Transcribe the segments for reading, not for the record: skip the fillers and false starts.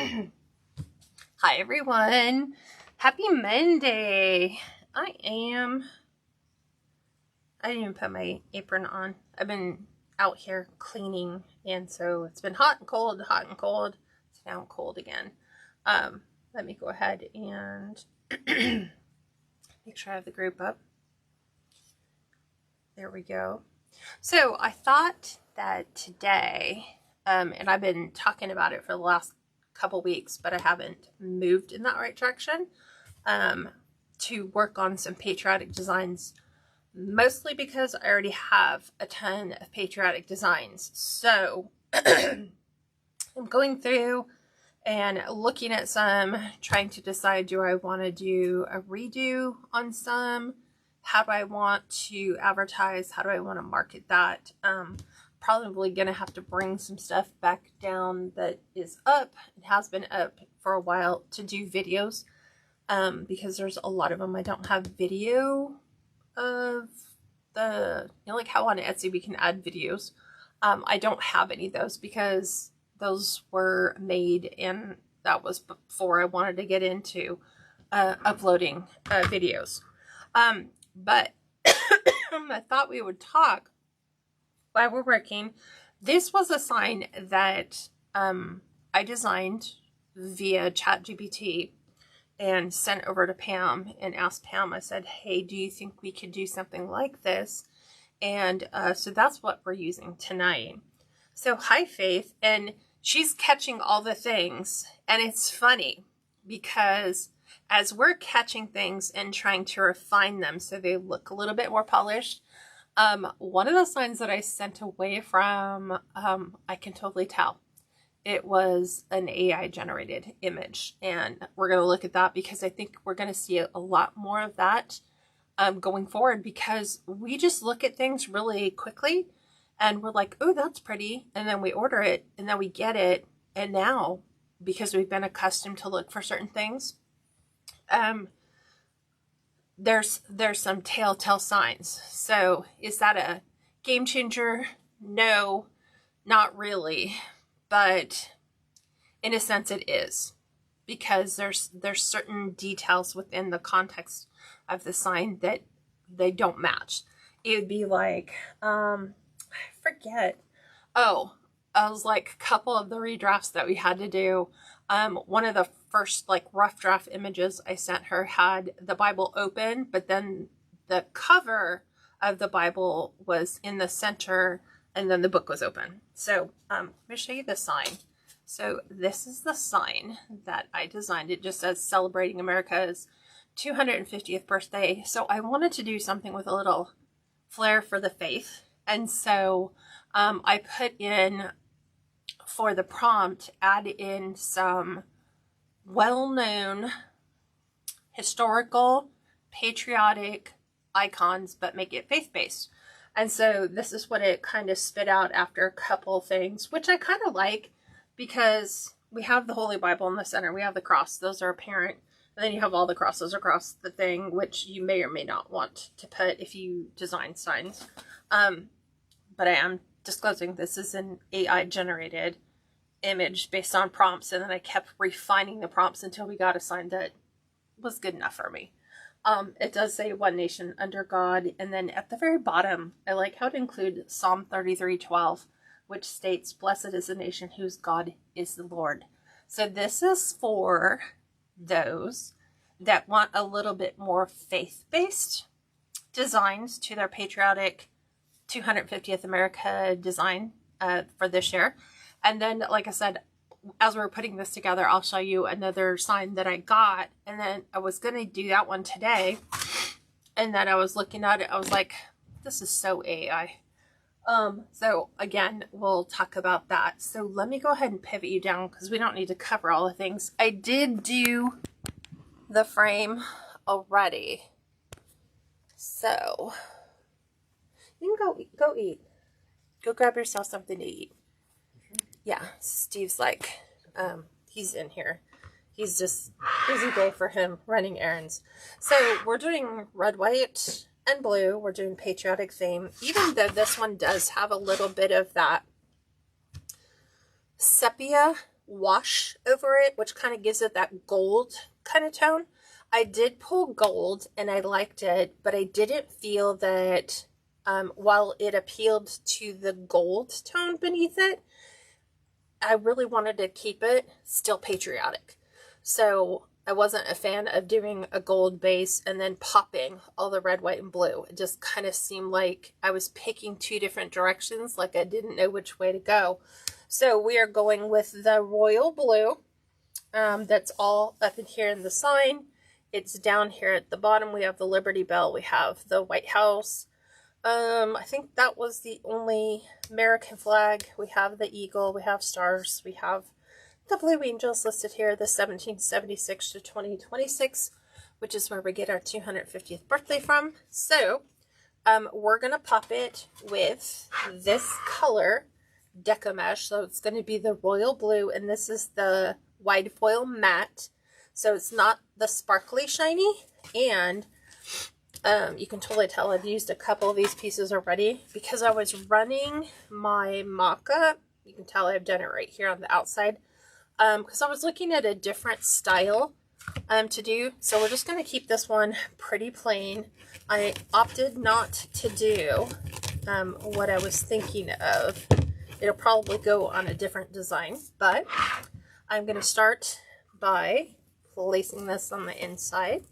Hi everyone. Happy Monday. I didn't even put my apron on. I've been out here cleaning, and so it's been hot and cold, hot and cold. It's now cold again. Let me go ahead and make sure I have the group up. There we go. So I thought that today, and I've been talking about it for the last couple weeks, but I haven't moved in that right direction, to work on some patriotic designs, mostly because I already have a ton of patriotic designs. So I'm going through and looking at some, trying to decide, do I want to do a redo on some? How do I want to advertise? How do I want to market that? Probably going to have to bring some stuff back down that is up. It has been up for a while to do videos, because there's a lot of them. I don't have video of the, like how on Etsy we can add videos. I don't have any of those because those were made, and that was before I wanted to get into uploading videos. But I thought we would talk while we're working. This was a sign that I designed via ChatGPT and sent over to Pam and asked Pam. I said, hey, do you think we could do something like this? And so that's what we're using tonight. So hi, Faith. And she's catching all the things. And it's funny because as we're catching things and trying to refine them so they look a little bit more polished, one of the signs that I sent away from, I can totally tell it was an AI generated image. And we're going to look at that because I think we're going to see a lot more of that going forward, because we just look at things really quickly and we're like, oh, that's pretty. And then we order it and then we get it. And now, because we've been accustomed to look for certain things, there's some telltale signs. So is that a game changer? No, not really. But in a sense it is, because there's certain details within the context of the sign that they don't match. It would be like, I forget. Oh, I was like a couple of the redrafts that we had to do. One of the first like rough draft images I sent her had the Bible open, but then the cover of the Bible was in the center and then the book was open. So let me show you the sign. So this is the sign that I designed. It just says celebrating America's 250th birthday. So I wanted to do something with a little flair for the faith. And so I put in, for the prompt, add in some well-known historical patriotic icons, but make it faith-based. And so this is what it kind of spit out after a couple things, which I kind of like, because we have the Holy Bible in the center. We have the cross. Those are apparent. And then you have all the crosses across the thing, which you may or may not want to put if you design signs. But I am disclosing this is an AI generated image based on prompts, and then I kept refining the prompts until we got a sign that was good enough for me. It does say one nation under God, and then at the very bottom I like how to include Psalm 33:12, which states, blessed is the nation whose God is the Lord. So this is for those that want a little bit more faith-based designs to their patriotic 250th America design for this year. And then, like I said, as we're putting this together, I'll show you another sign that I got. And then I was going to do that one today. And then I was looking at it. I was like, this is so AI. So again, we'll talk about that. So let me go ahead and pivot you down because we don't need to cover all the things. I did do the frame already. So you can go eat. Go grab yourself something to eat. Yeah, Steve's like, he's in here. He's just busy day for him running errands. So we're doing red, white, and blue. We're doing patriotic theme, even though this one does have a little bit of that sepia wash over it, which kind of gives it that gold kind of tone. I did pull gold and I liked it, but I didn't feel that while it appealed to the gold tone beneath it, I really wanted to keep it still patriotic. So I wasn't a fan of doing a gold base and then popping all the red, white, and blue. It just kind of seemed like I was picking two different directions, like I didn't know which way to go. So we are going with the royal blue. That's all up in here in the sign. It's down here at the bottom. We have the Liberty Bell. We have the White House. I think that was the only American flag. We have the eagle. We have stars. We have the Blue Angels listed here, the 1776 to 2026, which is where we get our 250th birthday from. So, we're going to pop it with this color, Deco Mesh. So it's going to be the royal blue, and this is the wide foil matte. So it's not the sparkly shiny, and you can totally tell I've used a couple of these pieces already because I was running my mock-up. You can tell I've done it right here on the outside because I was looking at a different style to do. So we're just going to keep this one pretty plain. I opted not to do what I was thinking of. It'll probably go on a different design, but I'm going to start by placing this on the inside.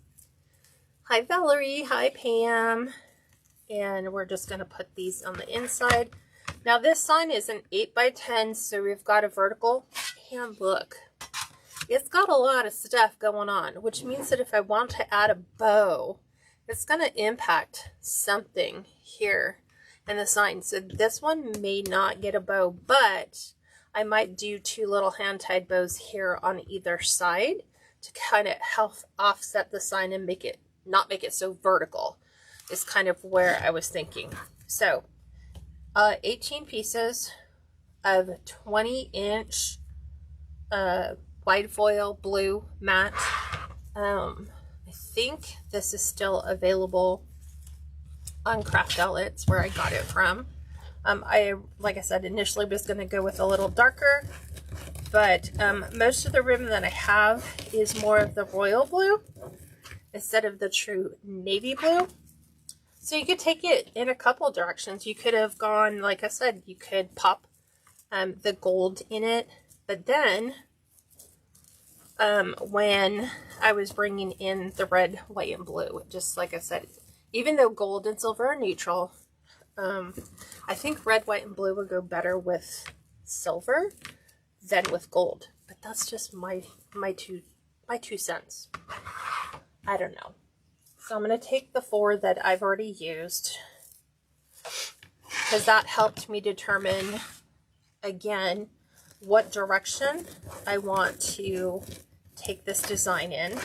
Hi Valerie, hi Pam, and we're just going to put these on the inside. Now this sign is an 8 by 10, so we've got a vertical, and look, it's got a lot of stuff going on, which means that if I want to add a bow, it's going to impact something here in the sign. So this one may not get a bow, but I might do two little hand-tied bows here on either side to kind of help offset the sign and make it not make it so vertical is kind of where I was thinking. So 18 pieces of 20-inch wide foil blue matte. I think this is still available on Craft Outlets where I got it from. Like I said, initially was going to go with a little darker, but most of the ribbon that I have is more of the royal blue instead of the true navy blue. So you could take it in a couple directions. You could have gone, like I said, you could pop the gold in it, but then when I was bringing in the red, white, and blue, just like I said, even though gold and silver are neutral, I think red, white, and blue would go better with silver than with gold. But that's just my two cents. I don't know. So I'm going to take the 4 that I've already used because that helped me determine, again, what direction I want to take this design in.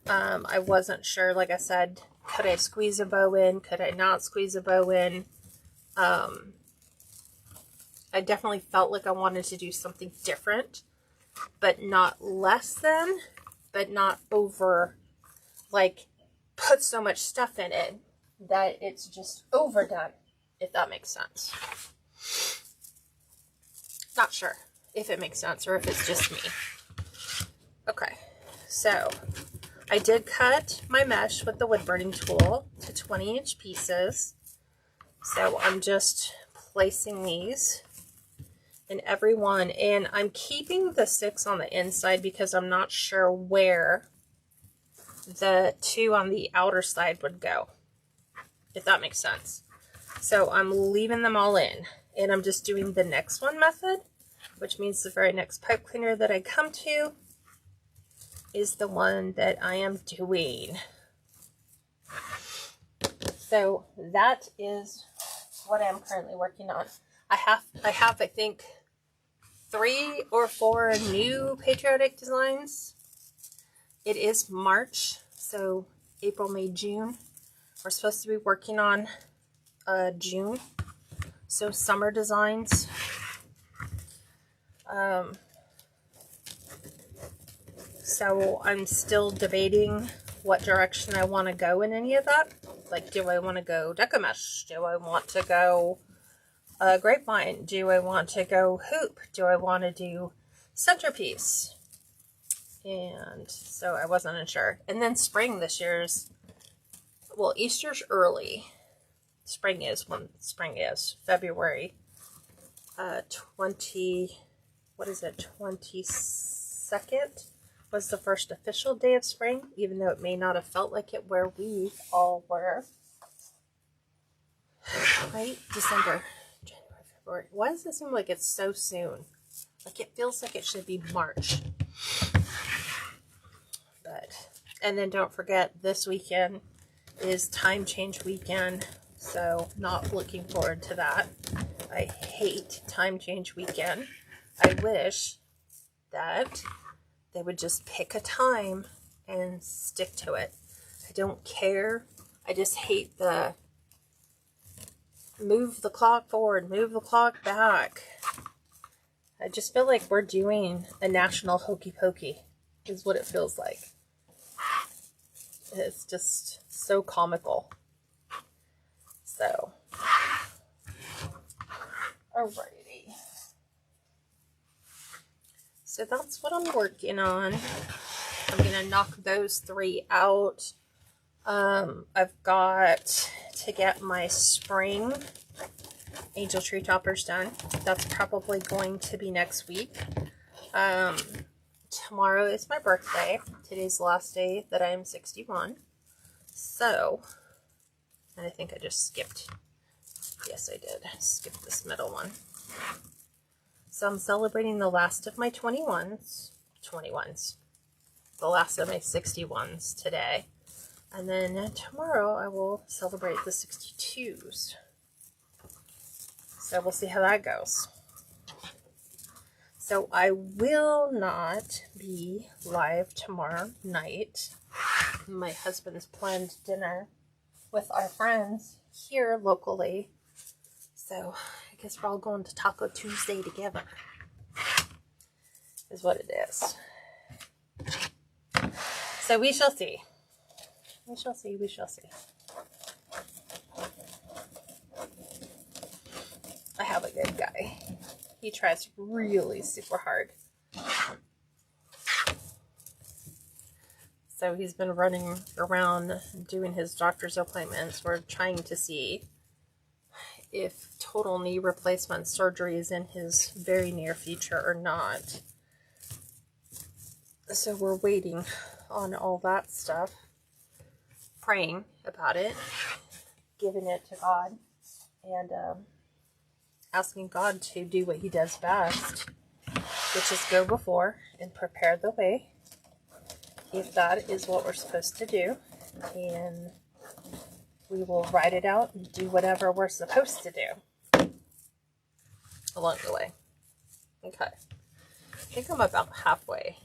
I wasn't sure, like I said, could I squeeze a bow in? Could I not squeeze a bow in? I definitely felt like I wanted to do something different, but not less than, but not over, like, put so much stuff in it that it's just overdone, if that makes sense. Not sure if it makes sense or if it's just me. Okay, so I did cut my mesh with the wood burning tool to 20-inch pieces. So I'm just placing these in every one, and I'm keeping the 6 on the inside because I'm not sure where the 2 on the outer side would go, if that makes sense. So I'm leaving them all in, and I'm just doing the next one method, which means the very next pipe cleaner that I come to is the one that I am doing. So that is what I'm currently working on. I have I think 3 or 4 new patriotic designs. It is March, so April, May, June. We're supposed to be working on June, so summer designs. So I'm still debating what direction I want to go in any of that. Like, do I want to go Deco Mesh? Do I want to go grapevine? Do I want to go hoop? Do I want to do centerpiece. And so I wasn't unsure. And then spring this year's, well, Easter's early. Spring is when spring is. February 22nd was the first official day of spring, even though it may not have felt like it where we all were. Right? December, January, February. Why does it seem like it's so soon? Like it feels like it should be March. And then don't forget, this weekend is time change weekend, so not looking forward to that. I hate time change weekend. I wish that they would just pick a time and stick to it. I don't care. I just hate the move the clock forward, move the clock back. I just feel like we're doing a national hokey pokey, is what it feels like. It's just so comical. So, alrighty. So that's what I'm working on. I'm going to knock those 3 out. I've got to get my spring angel tree toppers done. That's probably going to be next week. Tomorrow is my birthday. Today's the last day that I am 61. So, and I think I just skipped. Yes, I did. Skip this middle one. So I'm celebrating the last of my 21s. The last of my 61s today. And then tomorrow I will celebrate the 62s. So we'll see how that goes. So I will not be live tomorrow night. My husband's planned dinner with our friends here locally. So I guess we're all going to Taco Tuesday together. Is what it is. So we shall see. We shall see. We shall see. I have a good guy. He tries really super hard. So he's been running around doing his doctor's appointments. We're trying to see if total knee replacement surgery is in his very near future or not. So we're waiting on all that stuff. Praying about it. Giving it to God. And asking God to do what he does best, which is go before and prepare the way, if that is what we're supposed to do, and we will write it out and do whatever we're supposed to do along the way. Okay, I think I'm about halfway.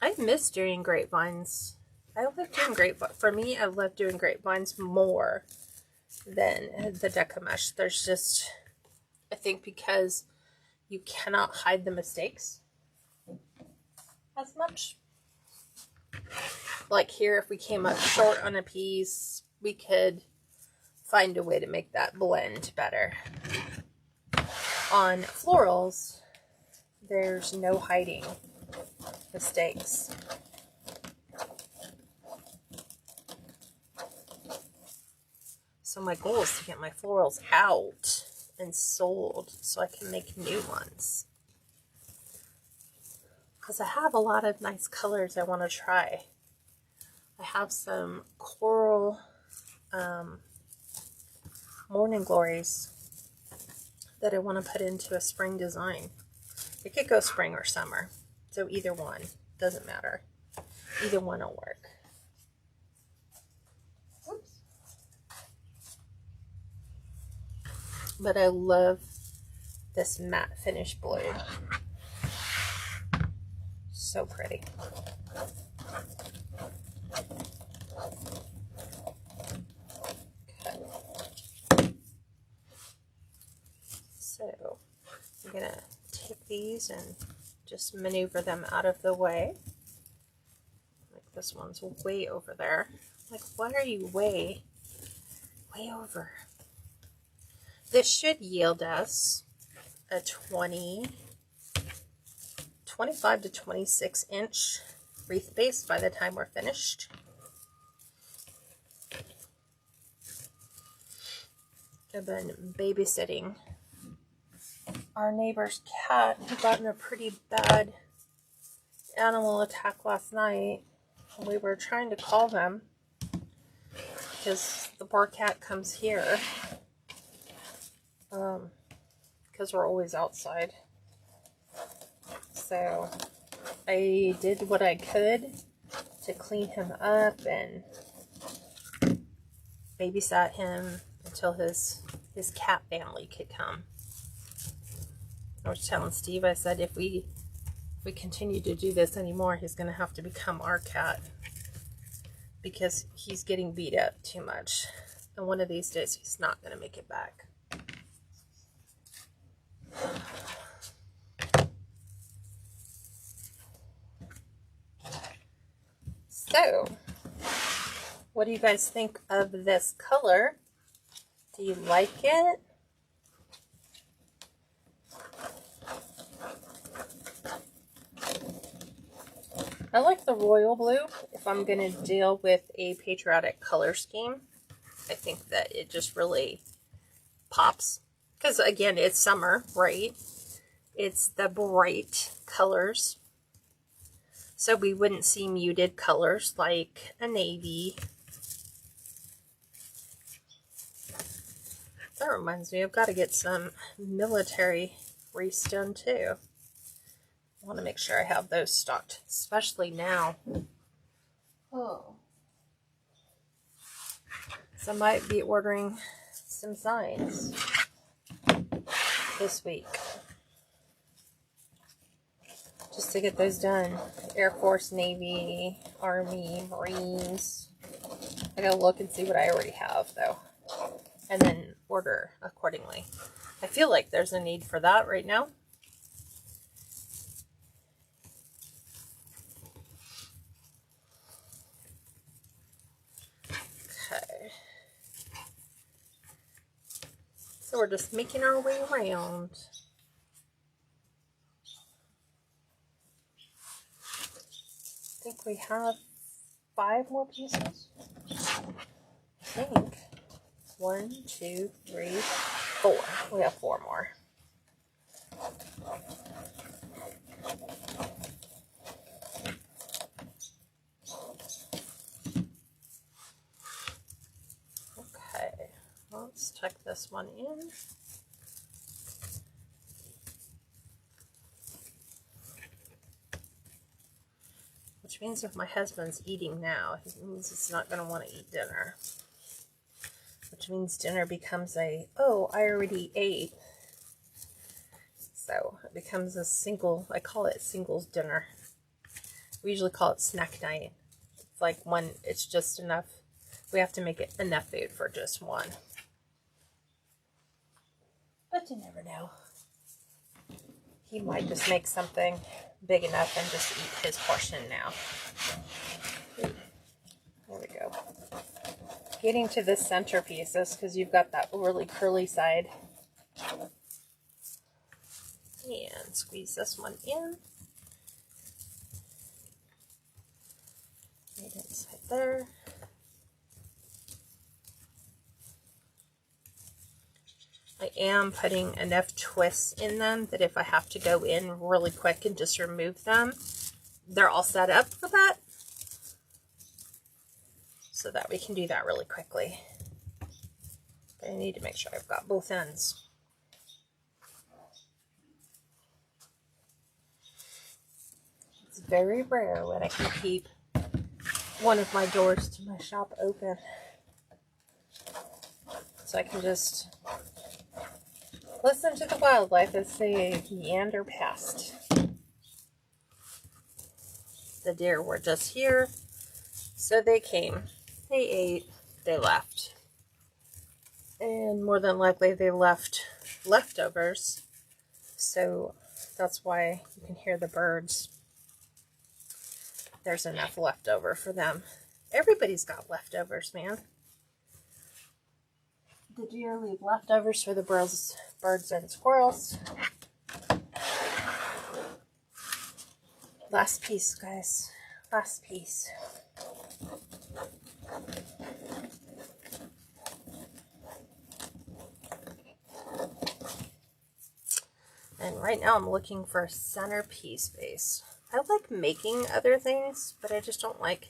I miss doing grapevines. I love doing grapevines. For me, I love doing grapevines more than the Deco mesh. There's just, I think because you cannot hide the mistakes as much. Like here, if we came up short on a piece, we could find a way to make that blend better. On florals, there's no hiding mistakes. So my goal is to get my florals out and sold so I can make new ones. Because I have a lot of nice colors I want to try. I have some coral morning glories that I want to put into a spring design. It could go spring or summer. So either one. Doesn't matter. Either one will work. But I love this matte finish blue. So pretty. Okay. So I'm going to take these and just maneuver them out of the way. Like this one's way over there. Like, why are you way over? This should yield us a 25 to 26 inch wreath base by the time we're finished. I've been babysitting our neighbor's cat who got in a pretty bad animal attack last night. We were trying to call them because the poor cat comes here because we're always outside. So I did what I could to clean him up and babysat him until his cat family could come. I was telling Steve, I said, if we continue to do this anymore, he's going to have to become our cat because he's getting beat up too much. And one of these days, he's not going to make it back. So, what do you guys think of this color? Do you like it? I like the royal blue if I'm going to deal with a patriotic color scheme. I think that it just really pops. Because again, it's summer, right? It's the bright colors. So we wouldn't see muted colors like a navy. That reminds me, I've got to get some military wreaths done too. I want to make sure I have those stocked, especially now. Oh. So I might be ordering some signs this week. Just to get those done. Air Force, Navy, Army, Marines. I gotta look and see what I already have though. And then order accordingly. I feel like there's a need for that right now. Okay. So we're just making our way around. I think we have 5 more pieces. I think. 1, 2, 3, 4. We have 4 more. Okay, let's tuck this one in. Which means if my husband's eating now, it means it's not going to want to eat dinner. Which means dinner becomes a, oh, I already ate. So it becomes a single, I call it singles dinner. We usually call it snack night. It's like one, it's just enough. We have to make it enough food for just one. But you never know. He might just make something big enough and just eat his portion now. There we go. Getting to the centerpieces because you've got that really curly side. And squeeze this one in. Right inside there. I am putting enough twists in them that if I have to go in really quick and just remove them, they're all set up for that. So that we can do that really quickly. But I need to make sure I've got both ends. It's very rare when I can keep one of my doors to my shop open. So I can just listen to the wildlife as they meander past. The deer were just here, so they came. They ate, they left. And more than likely they left leftovers. So that's why you can hear the birds. There's enough leftover for them. Everybody's got leftovers, man. the deer leave leftovers for the birds and squirrels. Last piece, guys. Last piece. And right now I'm looking for a centerpiece base. I like making other things, but I just don't like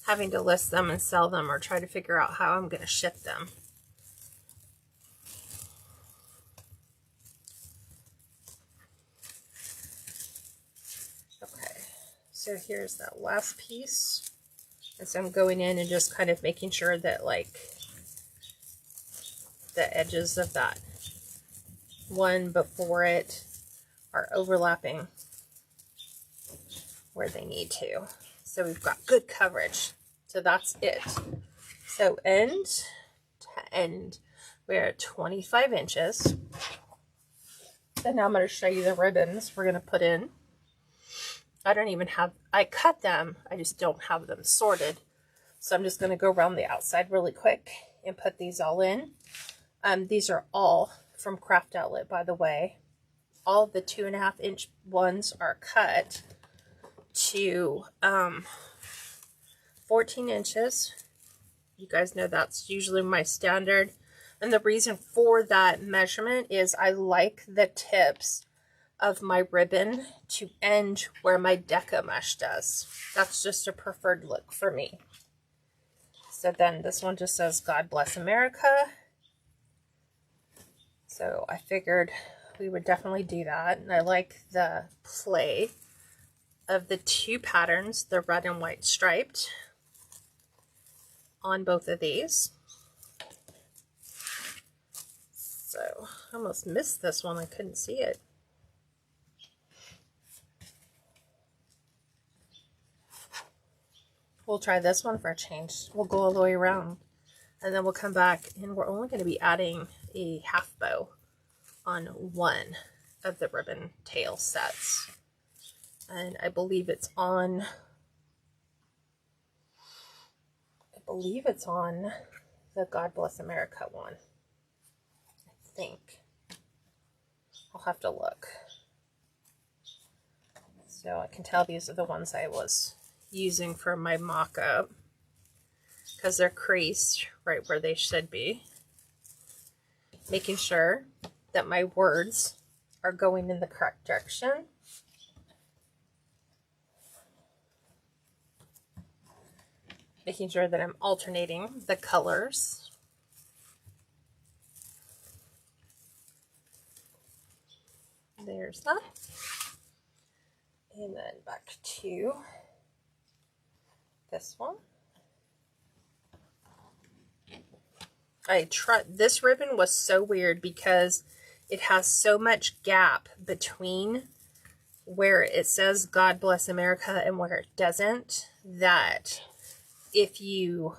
having to list them and sell them or try to figure out how I'm going to ship them. Okay, so here's that last piece. And so I'm going in and just kind of making sure that like the edges of that one before it are overlapping where they need to. So we've got good coverage. So that's it. So end to end, we're at 25 inches. And now I'm going to show you the ribbons we're going to put in. I cut them, I just don't have them sorted. So I'm just going to go around the outside really quick and put these all in. These are all from Craft Outlet, by the way. All of the 2.5 inch ones are cut to 14 inches. You guys know that's usually my standard. And the reason for that measurement is I like the tips of my ribbon to end where my Deco mesh does. That's just a preferred look for me. So then this one just says God Bless America. So I figured we would definitely do that. And I like the play of the two patterns, the red and white striped, on both of these. So I almost missed this one. I couldn't see it. We'll try this one for a change. We'll go all the way around. And then we'll come back and we're only going to be adding a half bow on one of the ribbon tail sets. And I believe it's on the God Bless America one. I think. I'll have to look. So I can tell these are the ones I was using for my mock-up because they're creased right where they should be. Making sure that my words are going in the correct direction. Making sure that I'm alternating the colors. There's that. And then back to this one. This ribbon was so weird because it has so much gap between where it says God Bless America and where it doesn't, that if you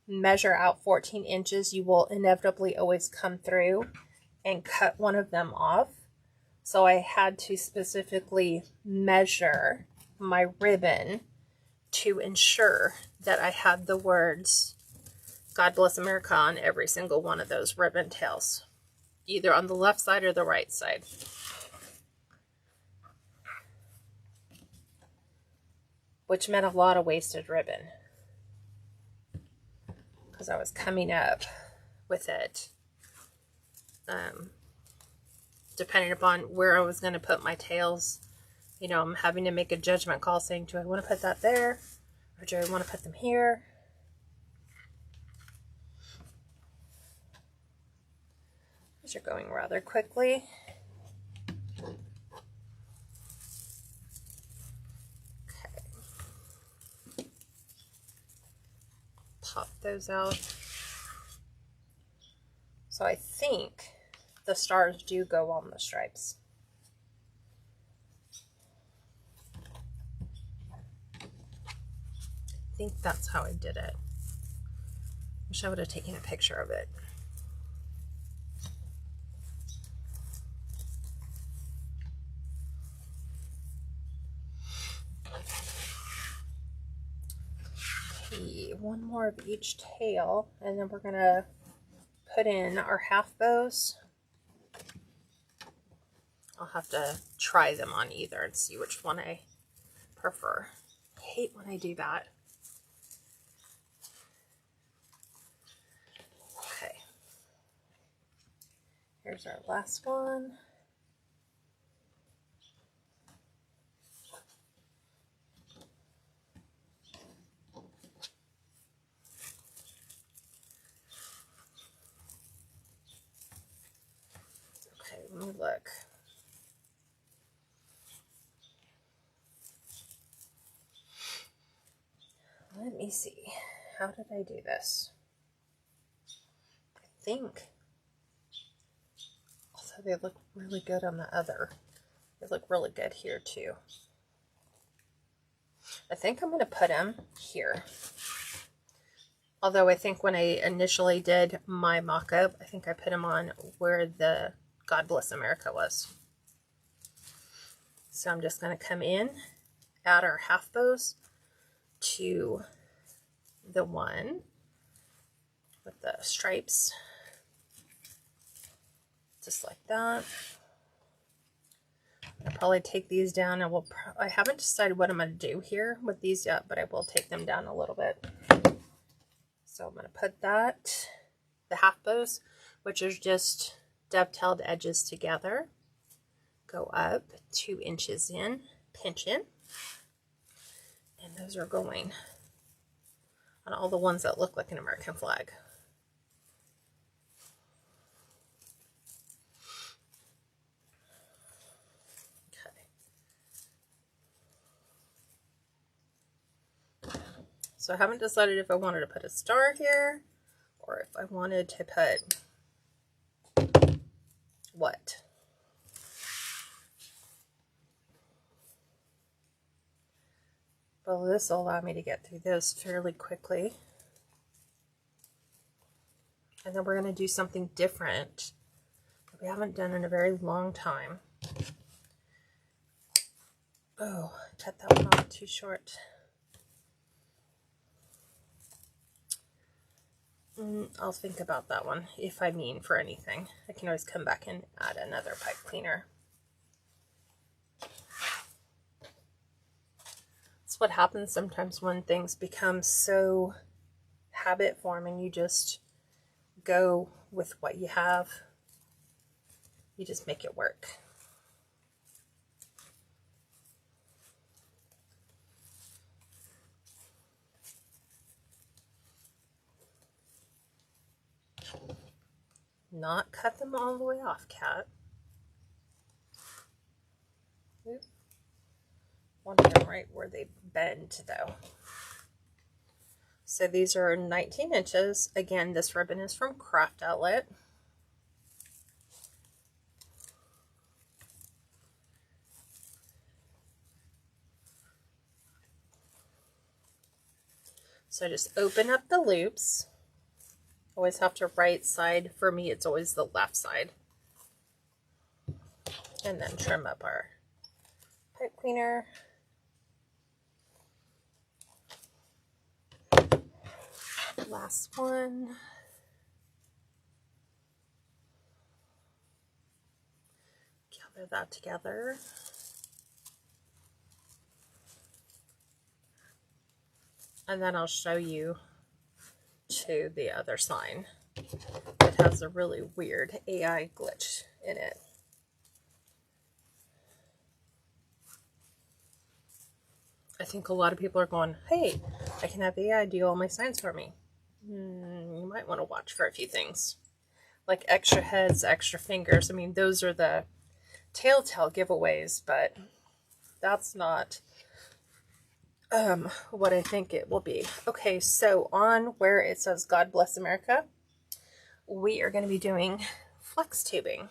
measure out 14 inches, you will inevitably always come through and cut one of them off. So I had to specifically measure my ribbon to ensure that I had the words God Bless America on every single one of those ribbon tails, either on the left side or the right side. Which meant a lot of wasted ribbon because I was coming up with it depending upon where I was going to put my tails. You know, I'm having to make a judgment call saying, do I want to put that there or do I want to put them here? These are going rather quickly. Okay. Pop those out. So I think the stars do go on the stripes. I think that's how I did it. Wish I would have taken a picture of it. Okay, one more of each tail, and then we're gonna put in our half bows. I'll have to try them on either and see which one I prefer. I hate when I do that. Okay. Here's our last one. Okay, let me look. Let me see. How did I do this? I think, although they look really good on the other, they look really good here too. I think I'm going to put them here. Although I think when I initially did my mock-up, I think I put them on where the God Bless America was. So I'm just going to come in, add our half bows to the one with the stripes, just like that. I'll probably take these down, and I haven't decided what I'm going to do here with these yet, but I will take them down a little bit. So I'm going to put that, the half bows, which is just dovetailed edges together, go up 2 inches in, pinch in, and those are going on all the ones that look like an American flag. Okay. So I haven't decided if I wanted to put a star here or if I wanted to put what. Well, this will allow me to get through this fairly quickly. And then we're going to do something different that we haven't done in a very long time. Oh, cut that one off too short. I'll think about that one if I mean for anything. I can always come back and add another pipe cleaner. It's what happens sometimes when things become so habit forming. You just go with what you have. You just make it work. Not cut them all the way off, Cat. Want them right where they bend, though. So these are 19 inches. Again, this ribbon is from Craft Outlet. So just open up the loops. Always have to right side. For me, it's always the left side. And then trim up our pipe cleaner. Last one. Gather that together. And then I'll show you to the other sign. It has a really weird AI glitch in it. I think a lot of people are going, hey, I can have AI do all my signs for me. You might want to watch for a few things. Like extra heads, extra fingers. I mean, those are the telltale giveaways, but that's not what I think it will be. Okay, so on where it says God Bless America, we are going to be doing flex tubing.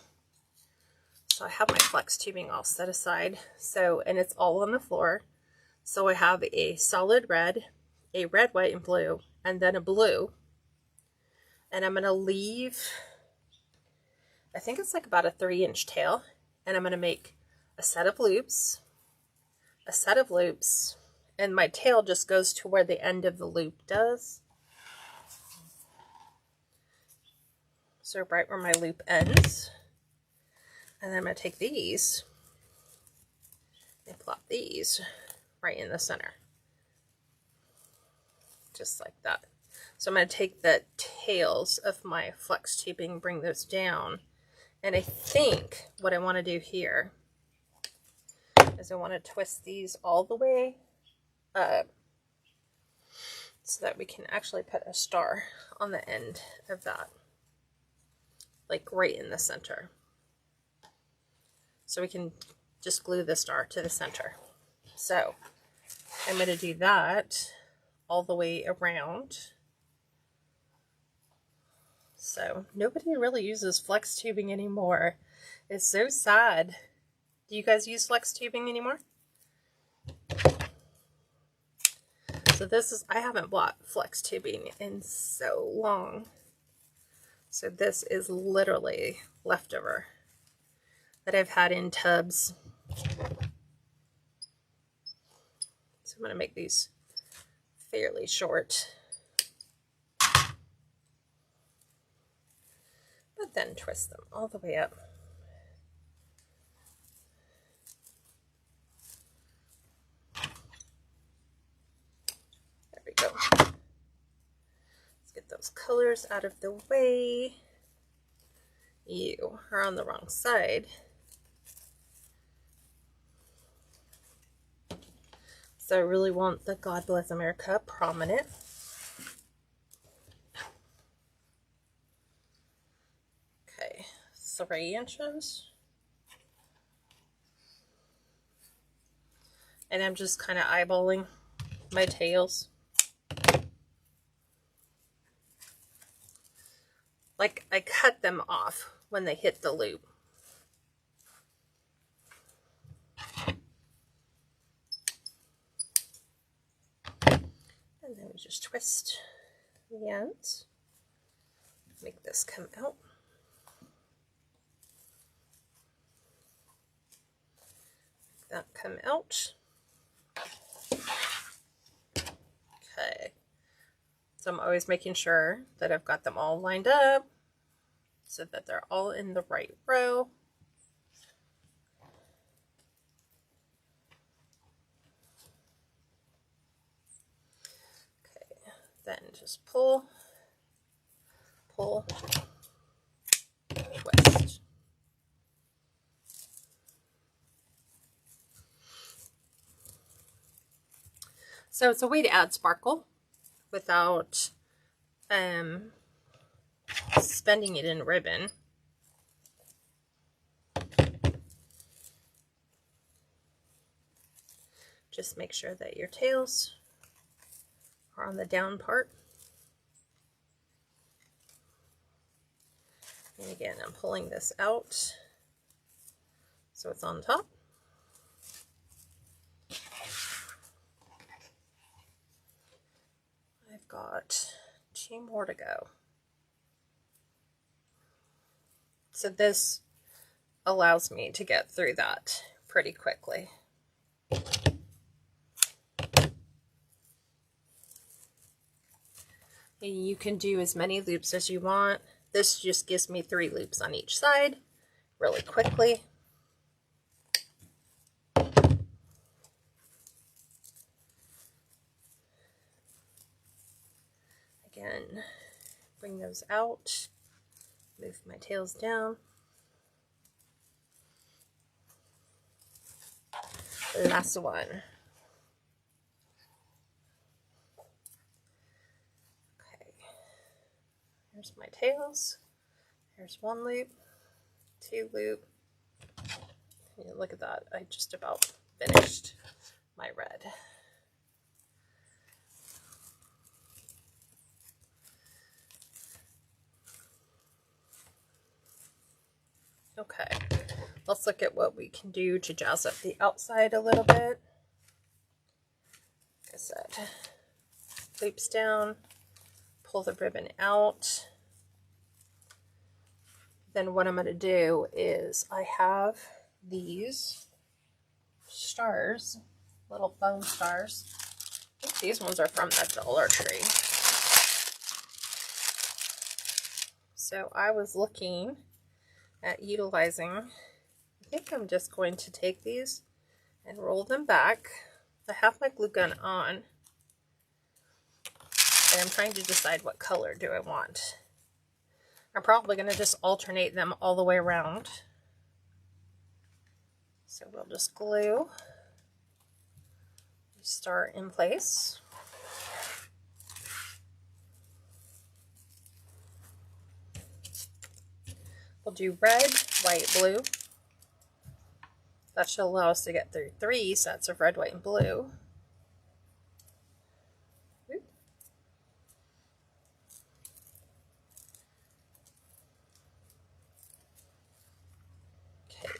So I have my flex tubing all set aside. So, and it's all on the floor. So I have a solid red, a red, white, and blue, and then a blue. And I'm going to leave, I think it's like about a 3-inch tail. And I'm going to make a set of loops, a set of loops, and my tail just goes to where the end of the loop does. So right where my loop ends. And then I'm going to take these and plop these right in the center. Just like that. So I'm going to take the tails of my flex tubing, bring those down. And I think what I want to do here is I want to twist these all the way up so that we can actually put a star on the end of that, like right in the center. So we can just glue the star to the center. So I'm going to do that all the way around. So nobody really uses flex tubing anymore. It's so sad. Do you guys use flex tubing anymore? So this is, I haven't bought flex tubing in so long. So this is literally leftover that I've had in tubs. So I'm going to make these fairly short. But then twist them all the way up. There we go. Let's get those colors out of the way. You are on the wrong side. So I really want the God Bless America prominent. Okay, 3 inches. And I'm just kind of eyeballing my tails. Like I cut them off when they hit the loop. And then we just twist the ends. Make this come out. Make that come out. Okay. So I'm always making sure that I've got them all lined up so that they're all in the right row. Okay, then just pull, twist. So it's a way to add sparkle without spending it in ribbon. Just make sure that your tails are on the down part. And again, I'm pulling this out so it's on top. I've got 2 more to go. So this allows me to get through that pretty quickly. And you can do as many loops as you want. This just gives me 3 loops on each side really quickly. Again, bring those out, move my tails down. Last one. Okay, here's my tails. Here's 1 loop, 2 loop. And look at that, I just about finished my red. Okay, let's look at what we can do to jazz up the outside a little bit. Like I said, loops down, pull the ribbon out. Then what I'm going to do is I have these stars, little foam stars. I think these ones are from the Dollar Tree. So I was looking at utilizing, I think I'm just going to take these and roll them back. I have my glue gun on, and I'm trying to decide what color do I want. I'm probably going to just alternate them all the way around. So we'll just glue the star in place. We'll do red, white, blue. That should allow us to get through 3 sets of red, white, and blue. Okay,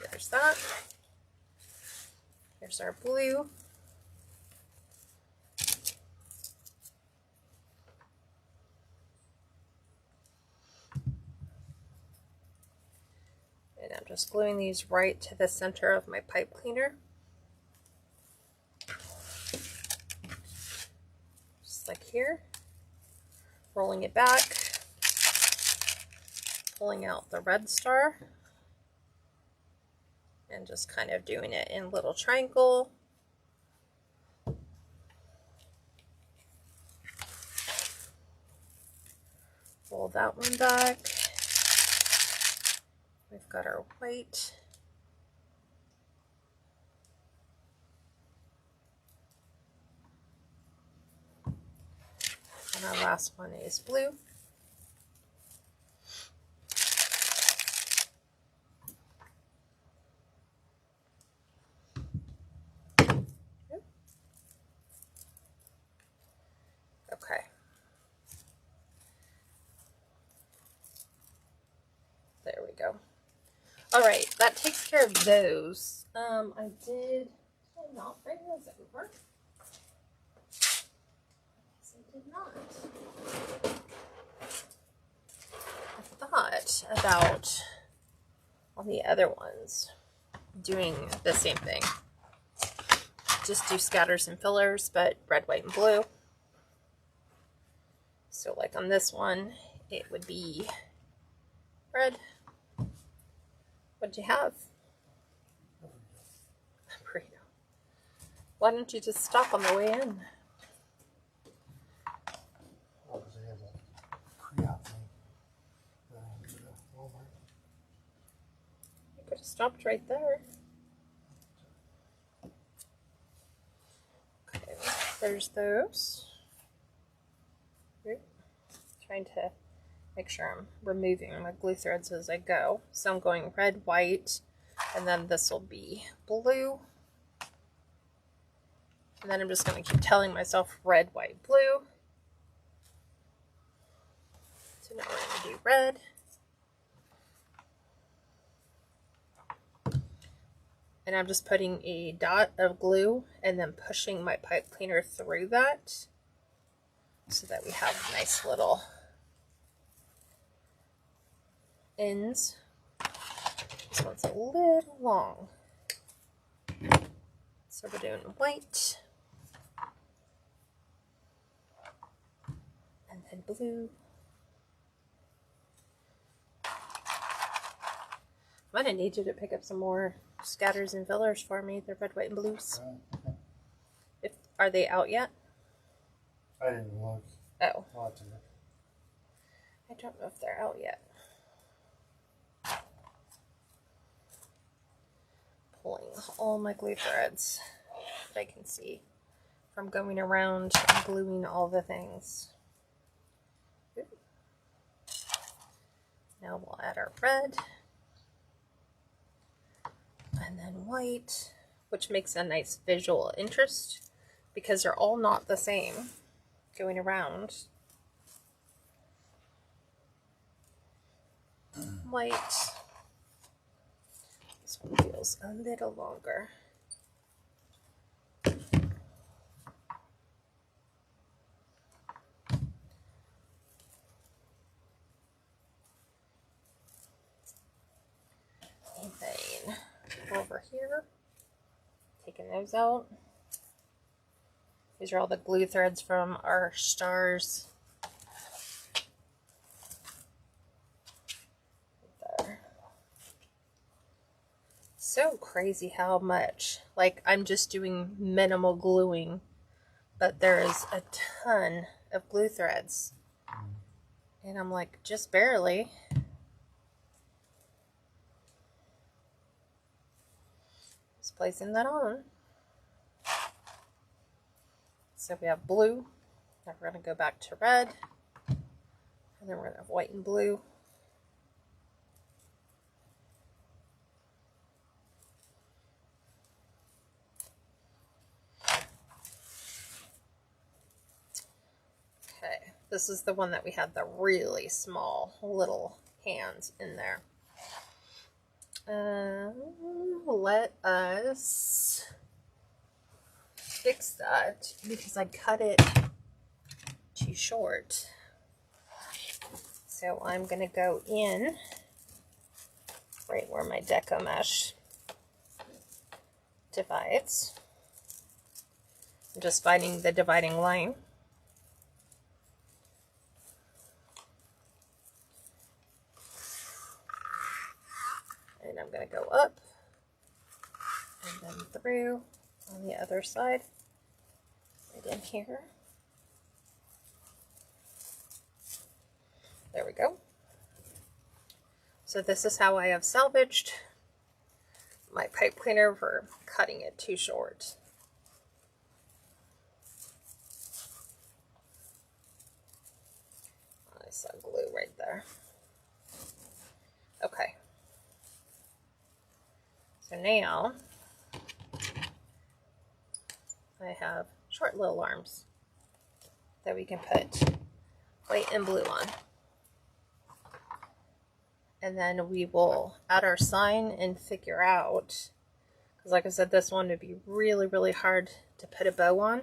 there's that. Here's our blue. And I'm just gluing these right to the center of my pipe cleaner. Just like here. Rolling it back. Pulling out the red star. And just kind of doing it in a little triangle. Roll that one back. We've got our white. And our last one is blue. Okay. There we go. All right, that takes care of those. I did not bring those over. Yes, I did not. I thought about on the other ones doing the same thing. Just do scatters and fillers, but red, white, and blue. So like on this one, it would be red. What'd you have? A burrito. Why don't you just stop on the way in? Oh, because they have a pre-op thing. Walmart. You could have stopped right there. Okay, there's those. Trying to make sure I'm removing my glue threads as I go. So I'm going red, white, and then this will be blue. And then I'm just going to keep telling myself red, white, blue. So now we're going to do red. And I'm just putting a dot of glue and then pushing my pipe cleaner through that so that we have nice little ends. This one's a little long. So we're doing white. And then blue. I'm gonna need you to pick up some more scatters and fillers for me. They're red, white, and blues. Are they out yet? I didn't look. Oh. I'll have to look. I don't know if they're out yet. Pulling all my glue threads that I can see from going around and gluing all the things. Ooh. Now we'll add our red and then white, which makes a nice visual interest because they're all not the same going around. White. This one feels a little longer. And then over here, taking those out. These are all the glue threads from our stars. So crazy how much, like, I'm just doing minimal gluing, but there is a ton of glue threads. And I'm like, just barely. Just placing that on. So we have blue. Now we're going to go back to red. And then we're going to have white and blue. Okay, this is the one that we had the really small little hands in there. Let us fix that because I cut it too short. So I'm going to go in right where my Deco mesh divides. I'm just finding the dividing line. And I'm going to go up and then through on the other side, right in here. There we go. So this is how I have salvaged my pipe cleaner for cutting it too short. I saw glue right there. Okay. So now I have short little arms that we can put white and blue on. And then we will add our sign and figure out, because like I said, this one would be really, really hard to put a bow on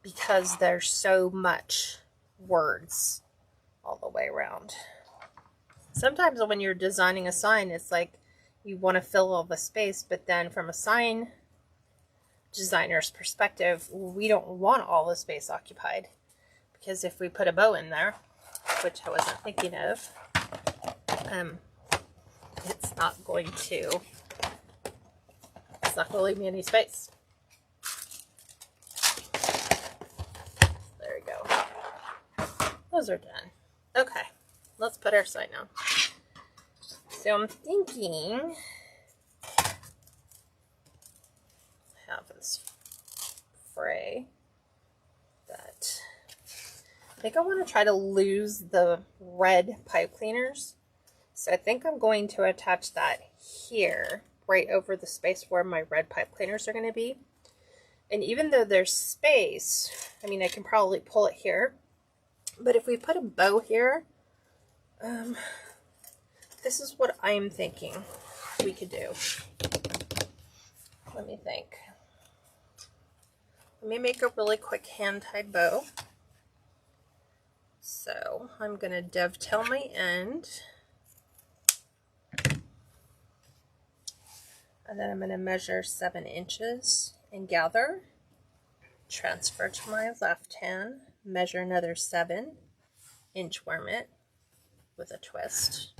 because there's so much words all the way around. Sometimes when you're designing a sign, it's like you want to fill all the space, but then from a sign designer's perspective, we don't want all the space occupied, because if we put a bow in there, which I wasn't thinking of, it's not going to leave me any space. There we go. Those are done. Okay, let's put our sign on. So I'm thinking I have this fray that I think I want to try to lose the red pipe cleaners. So I think I'm going to attach that here, right over the space where my red pipe cleaners are going to be. And even though there's space, I mean, I can probably pull it here. But if we put a bow here, this is what I'm thinking we could do. Let me think. Let me make a really quick hand-tied bow. So I'm going to dovetail my end. And then I'm going to measure 7 inches and gather. Transfer to my left hand. Measure another 7. Inchworm it with a twist.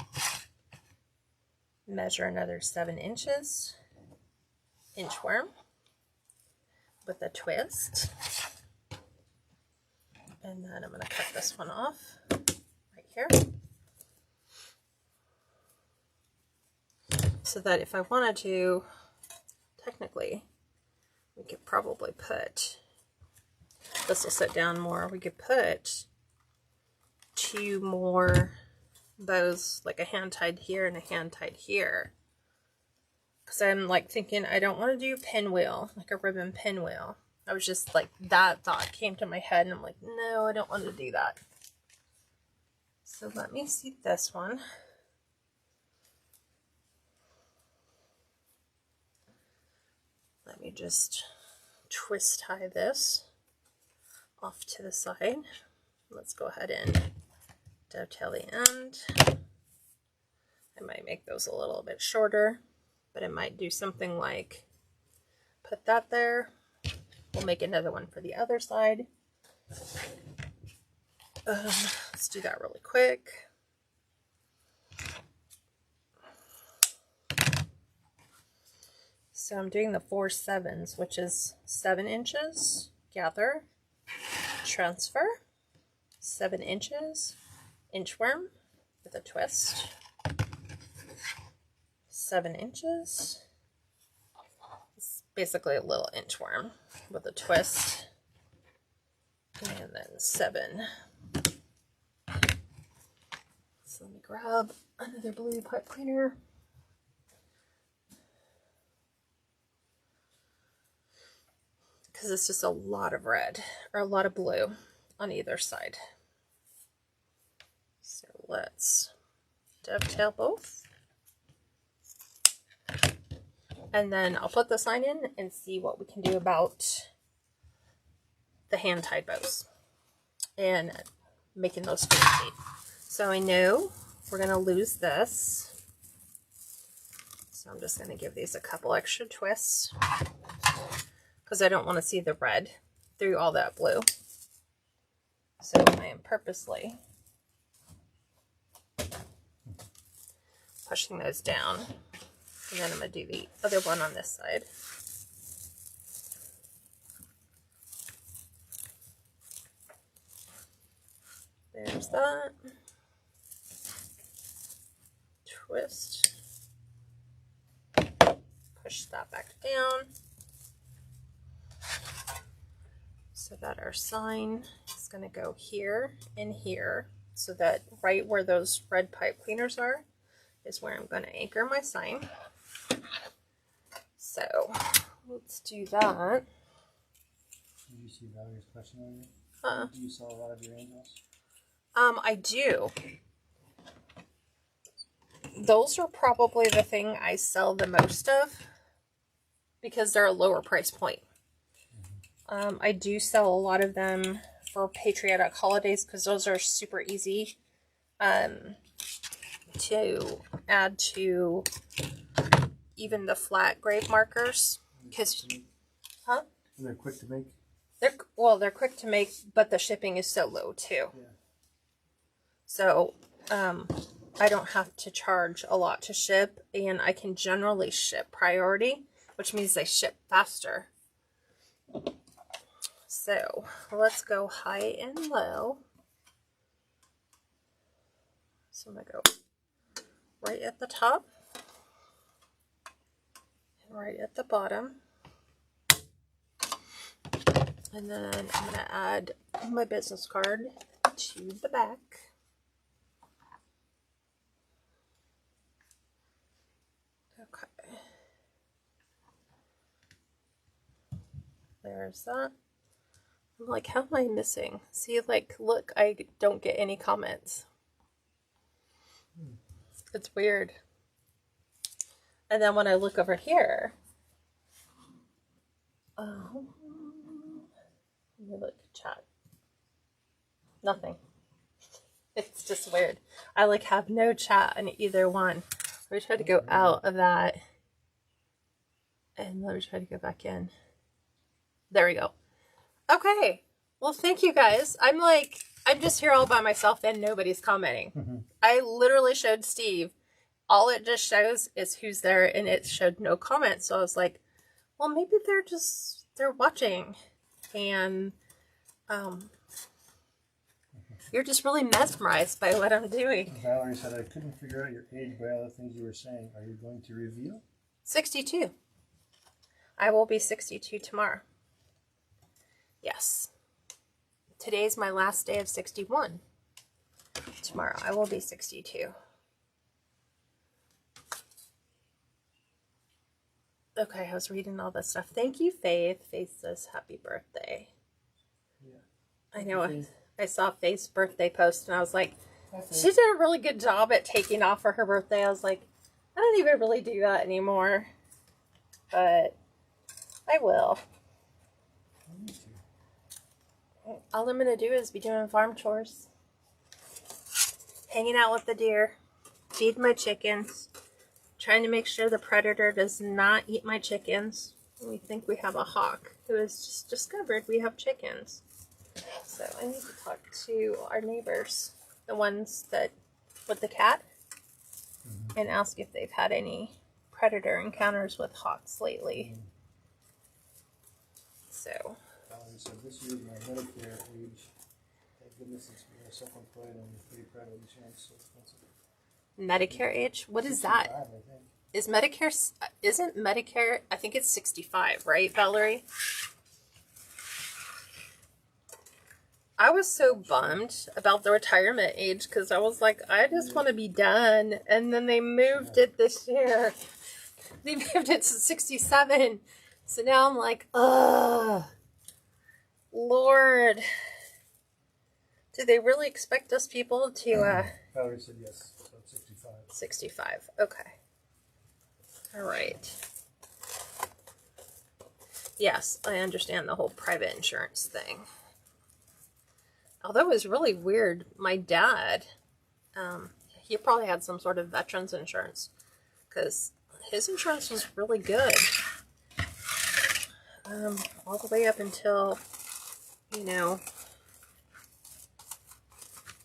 Measure another 7 inches. Inchworm with a twist. And then I'm going to cut this one off right here. So that if I wanted to, technically, we could probably put, this will sit down more, we could put 2 more bows, like a hand tied here and a hand tied here. Because I'm like thinking, I don't want to do pinwheel, like a ribbon pinwheel. I was just like, that thought came to my head and I'm like, no, I don't want to do that. So let me see this one. Let me just twist tie this off to the side. Let's go ahead and dovetail the end. I might make those a little bit shorter, but I might do something like put that there. We'll make another one for the other side. Let's do that really quick. So I'm doing the 4 7s, which is 7 inches, gather, transfer, 7 inches, inchworm with a twist, 7 inches. It's basically a little inchworm with a twist, and then 7. So let me grab another blue pipe cleaner. Because it's just a lot of red, or a lot of blue on either side. So let's dovetail both. And then I'll put the sign in and see what we can do about the hand-tied bows and making those face tape. So I know we're going to lose this. So I'm just going to give these a couple extra twists because I don't want to see the red through all that blue. So I am purposely pushing those down. And then I'm going to do the other one on this side. There's that. Twist. Push that back down. So that our sign is going to go here and here. So that right where those red pipe cleaners are is where I'm going to anchor my sign. So let's do that. Did you see Valerie's question on you? Do you sell a lot of your angels? I do. Those are probably the thing I sell the most of because they're a lower price point. I do sell a lot of them for patriotic holidays because those are super easy to add to even the flat grave markers. Because, And they're quick to make? They're quick to make, but the shipping is so low too. Yeah. So, I don't have to charge a lot to ship, and I can generally ship priority, which means they ship faster. So, let's go high and low. So I'm going to go right at the top and right at the bottom. And then I'm going to add my business card to the back. Okay. There's that. I'm like, how am I missing? See, like, look, I don't get any comments. It's weird. And then when I look over here, let me look, chat. Nothing. It's just weird. I like have no chat on either one. Let me try to go out of that. And let me try to go back in. There we go. Okay. Well, thank you guys. I'm just here all by myself and nobody's commenting. I literally showed Steve. All it just shows is who's there and it showed no comments. So I was like, well, maybe they're watching. And you're just really mesmerized by what I'm doing. Valerie said, I couldn't figure out your age by all the things you were saying. Are you going to reveal? 62. I will be 62 tomorrow. Yes. Today's my last day of 61. Tomorrow I will be 62. Okay, I was reading all this stuff. Thank you, Faith. Faith says happy birthday. Yeah. I know. I saw Faith's birthday post and I was like, she did a really good job at taking off for her birthday. I was like, I don't even really do that anymore. But I will. All I'm going to do is be doing farm chores. Hanging out with the deer. Feed my chickens. Trying to make sure the predator does not eat my chickens. We think we have a hawk who has just discovered we have chickens. So I need to talk to our neighbors. The ones that with the cat. And ask if they've had any predator encounters with hawks lately. So. So this year my Medicare age. Thank goodness it's self-employed and free private insurance, so expensive. Medicare age? What is that? I think. Is Medicare, isn't Medicare, I think it's 65, right, Valerie? I was so bummed about the retirement age because I was like, I just want to be done. And then they moved it this year. They moved it to 67. So now I'm like, ugh, Lord. Do they really expect us people to, Valerie said yes, so 65. 65, okay. All right. Yes, I understand the whole private insurance thing. Although it was really weird, my dad, he probably had some sort of veterans insurance because his insurance was really good. All the way up until, you know,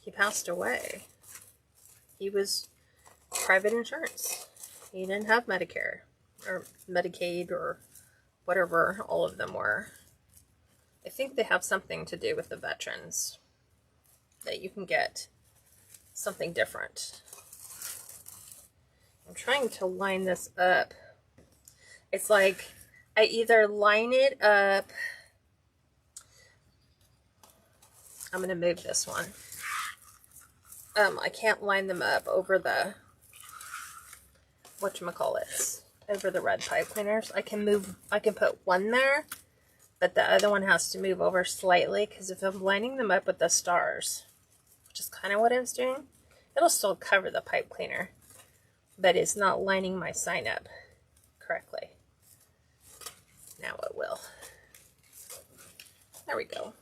he passed away. He was private insurance. He didn't have Medicare or Medicaid or whatever all of them were. I think they have something to do with the veterans, that you can get something different. I'm trying to line this up. It's like I either line it up. I'm going to move this one. I can't line them up over the, whatchamacallit, over the red pipe cleaners. I can put one there, but the other one has to move over slightly because if I'm lining them up with the stars, which is kind of what I was doing, it'll still cover the pipe cleaner, but it's not lining my sign up correctly. Now it will. There we go.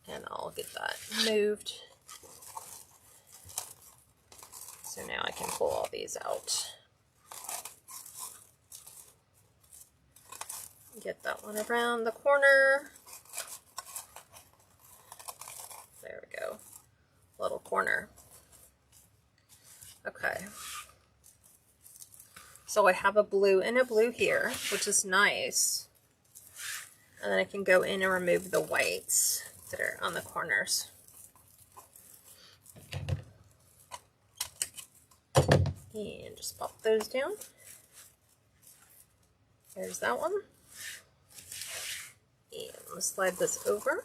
And I'll get that moved. So now I can pull all these out. Get that one around the corner. There we go. Little corner. Okay. So I have a blue and a blue here, which is nice. And then I can go in and remove the whites that are on the corners. And just pop those down. There's that one. And I'm going to slide this over.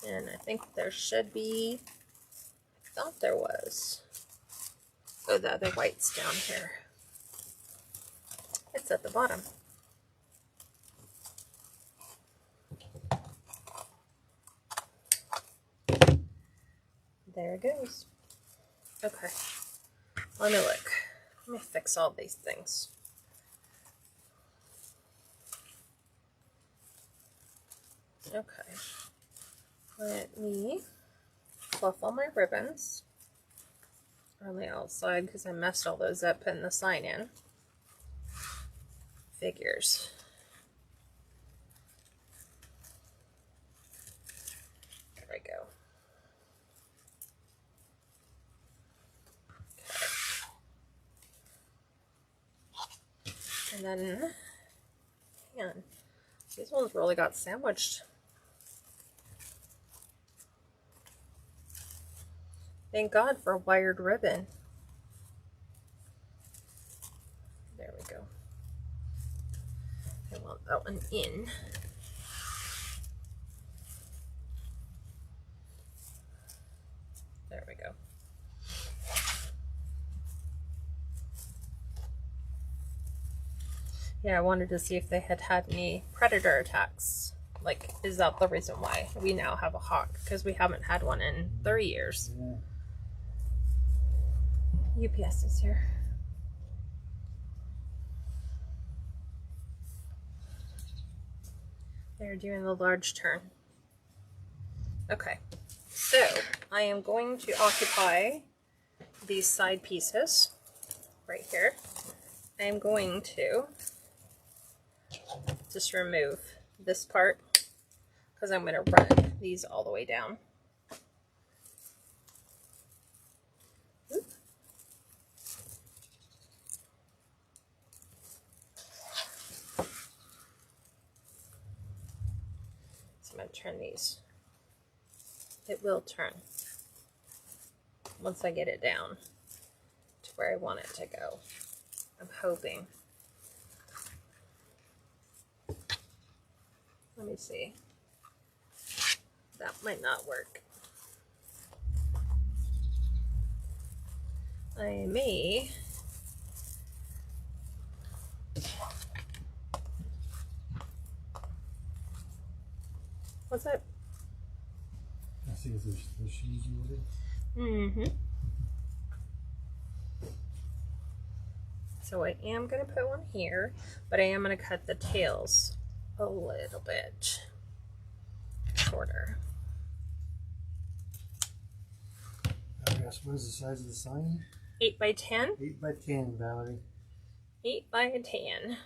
And I think there should be, I thought there was, oh, the other white's down here. It's at the bottom. There it goes. Okay. Let me look. Let me fix all these things. Okay. Let me fluff all my ribbons on the outside because I messed all those up putting the sign in. Figures. There we go. Okay. And then, man, these ones really got sandwiched. Thank God for wired ribbon. There we go. I want that one in. There we go. Yeah, I wanted to see if they had any predator attacks. Like, is that the reason why we now have a hawk? Because we haven't had one in 30 years. Yeah. UPS is here. They're doing the large turn. Okay, so I am going to occupy these side pieces right here. I am going to just remove this part because I'm going to run these all the way down. can't turn these. It will turn once I get it down to where I want it to go. I'm hoping. Let me see. That might not work. I may. What's that? I see if there's shoes you ordered. Mm-hmm. So I am going to put one here, but I am going to cut the tails a little bit shorter. Yes, what is the size of the sign? 8 by 10. 8 by 10, Valerie. 8 by 10.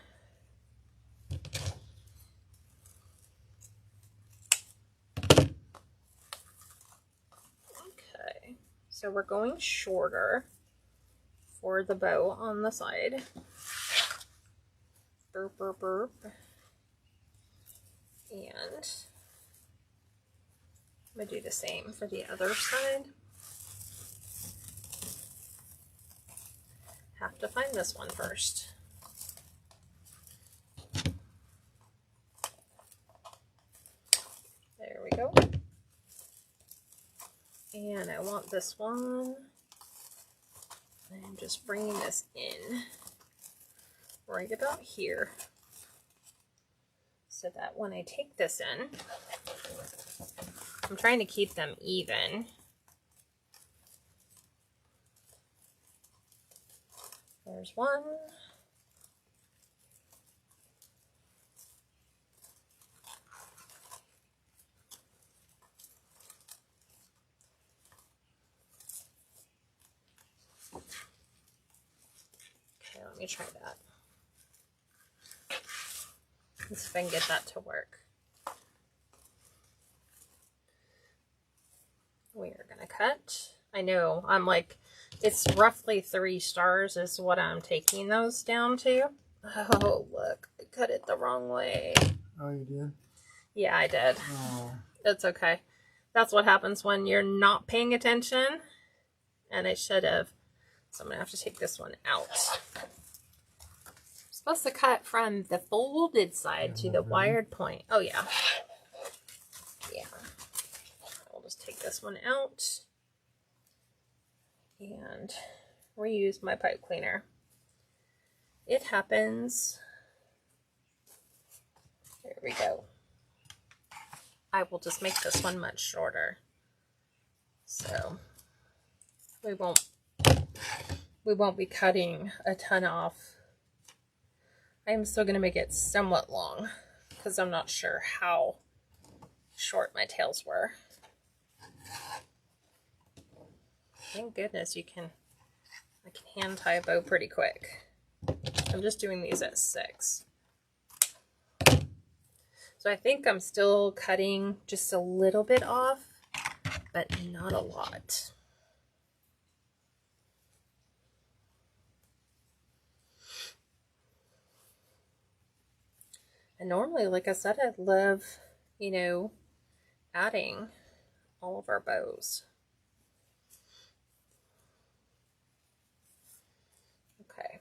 Okay, so we're going shorter for the bow on the side. Burp, burp, burp. And I'm going to do the same for the other side. Have to find this one first. There we go. And I want this one. I'm just bringing this in right about here, so that when I take this in, I'm trying to keep them even. There's one. Okay, let me try that. Let's see if I can get that to work. We are gonna cut. I know, I'm like, it's roughly 3 stars is what I'm taking those down to. Oh, look, I cut it the wrong way. Oh, you did? Yeah, I did. Oh. It's okay. That's what happens when you're not paying attention. And I should have. So I'm going to have to take this one out. I'm supposed to cut from the folded side to the wired point. Oh, yeah. Yeah. I'll just take this one out and reuse my pipe cleaner. It happens. There we go. I will just make this one much shorter, so we won't be cutting a ton off. I am still going to make it somewhat long because I'm not sure how short my tails were. Thank goodness I can hand tie a bow pretty quick. I'm just doing these at 6. So I think I'm still cutting just a little bit off, but not a lot. And normally, like I said, I'd love, you know, adding all of our bows. Okay.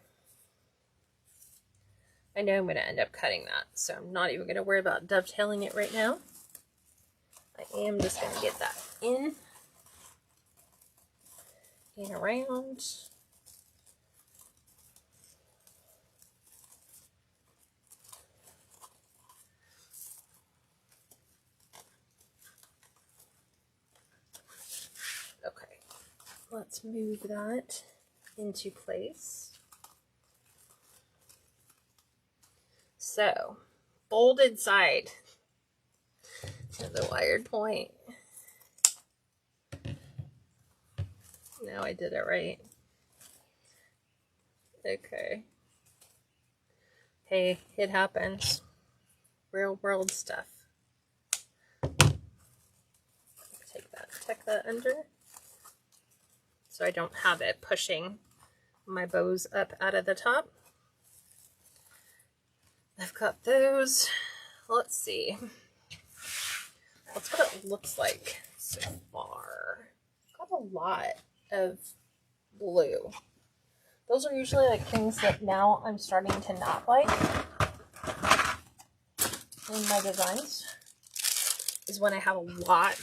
I know I'm going to end up cutting that, so I'm not even going to worry about dovetailing it right now. I am just going to get that in and around. Okay, let's move that into place. So, folded side to the wired point. Now I did it right. Okay. Hey, it happens. Real world stuff. Tuck that under, so I don't have it pushing my bows up out of the top. I've got those. Let's see. That's what it looks like so far. Got a lot of blue. Those are usually like things that now I'm starting to not like in my designs, is when I have a lot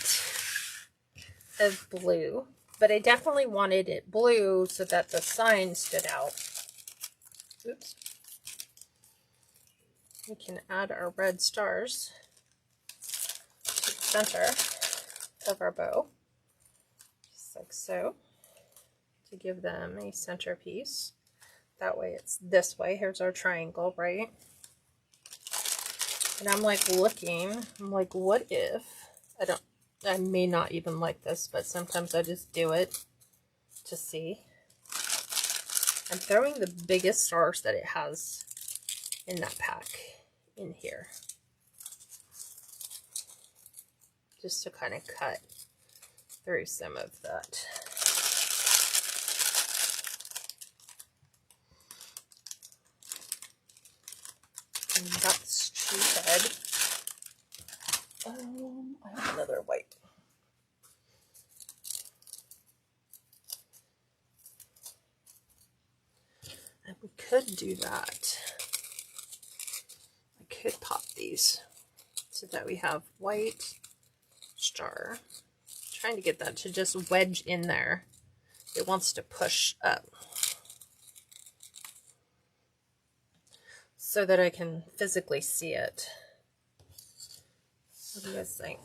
of blue. But I definitely wanted it blue so that the sign stood out. Oops. We can add our red stars to the center of our bow, just like so, to give them a centerpiece. That way it's this way. Here's our triangle, right? And I'm like looking, I'm like, what if, I may not even like this, but sometimes I just do it to see. I'm throwing the biggest stars that it has in that pack in here, just to kind of cut through some of that. And that's true red. I have another white. And we could do that. I could pop these so that we have white star. Trying to get that to just wedge in there. It wants to push up so that I can physically see it. What do you guys think?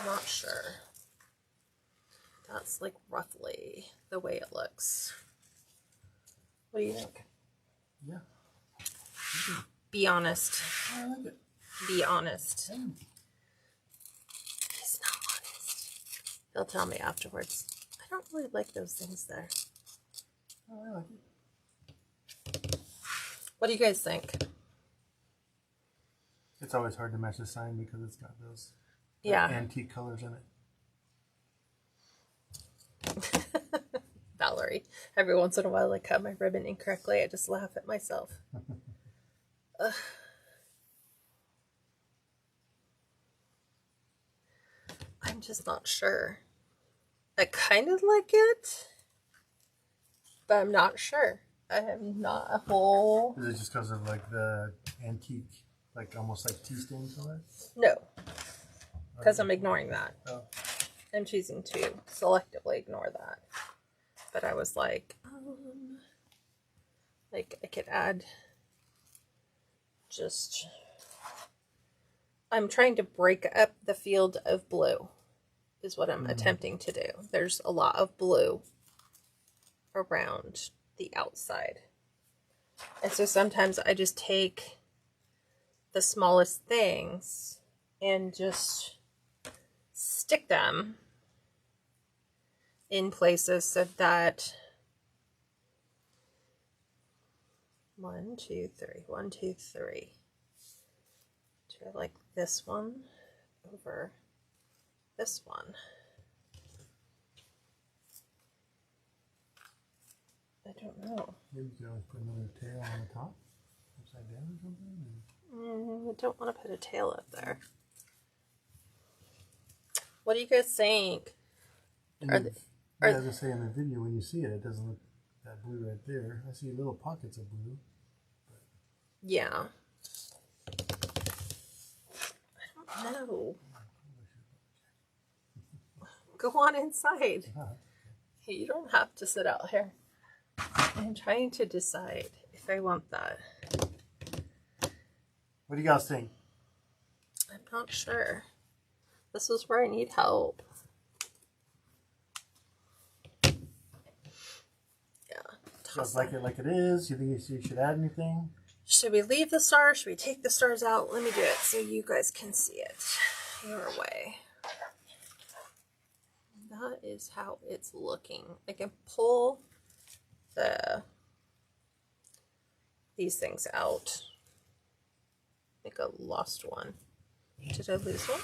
I'm not sure. That's like roughly the way it looks. What do you think? Yeah. Be honest. I like it. Be honest. Yeah. He's not honest. He'll tell me afterwards. I don't really like those things there. Oh, I like it. What do you guys think? It's always hard to match the sign because it's got those antique colors in it. Valerie. Every once in a while I cut my ribbon incorrectly. I just laugh at myself. I'm just not sure. I kind of like it, but I'm not sure. I am not a whole... Is it just because of like the antique, like almost like tea stain color? No, because I'm ignoring that. Oh. I'm choosing to selectively ignore that. But I was like I could add just... I'm trying to break up the field of blue is what I'm attempting to do. There's a lot of blue around the outside. And so sometimes I just take the smallest things and just stick them in places so that 1, 2, 3, 1, 2, 3. Do I like this one over this one? I don't know. Maybe you could always put another tail on the top, upside down or something. I don't want to put a tail up there. What do you guys think? As I say in the video, when you see it, it doesn't look that blue right there. I see little pockets of blue. Yeah. I don't know. Go on inside. You don't have to sit out here. I'm trying to decide if I want that. What do you guys think? I'm not sure. This is where I need help. Yeah. Just like it is. You think you should add anything? Should we leave the stars? Should we take the stars out? Let me do it so you guys can see it your way. That is how it's looking. I can pull these things out. I think I lost one. Did I lose one?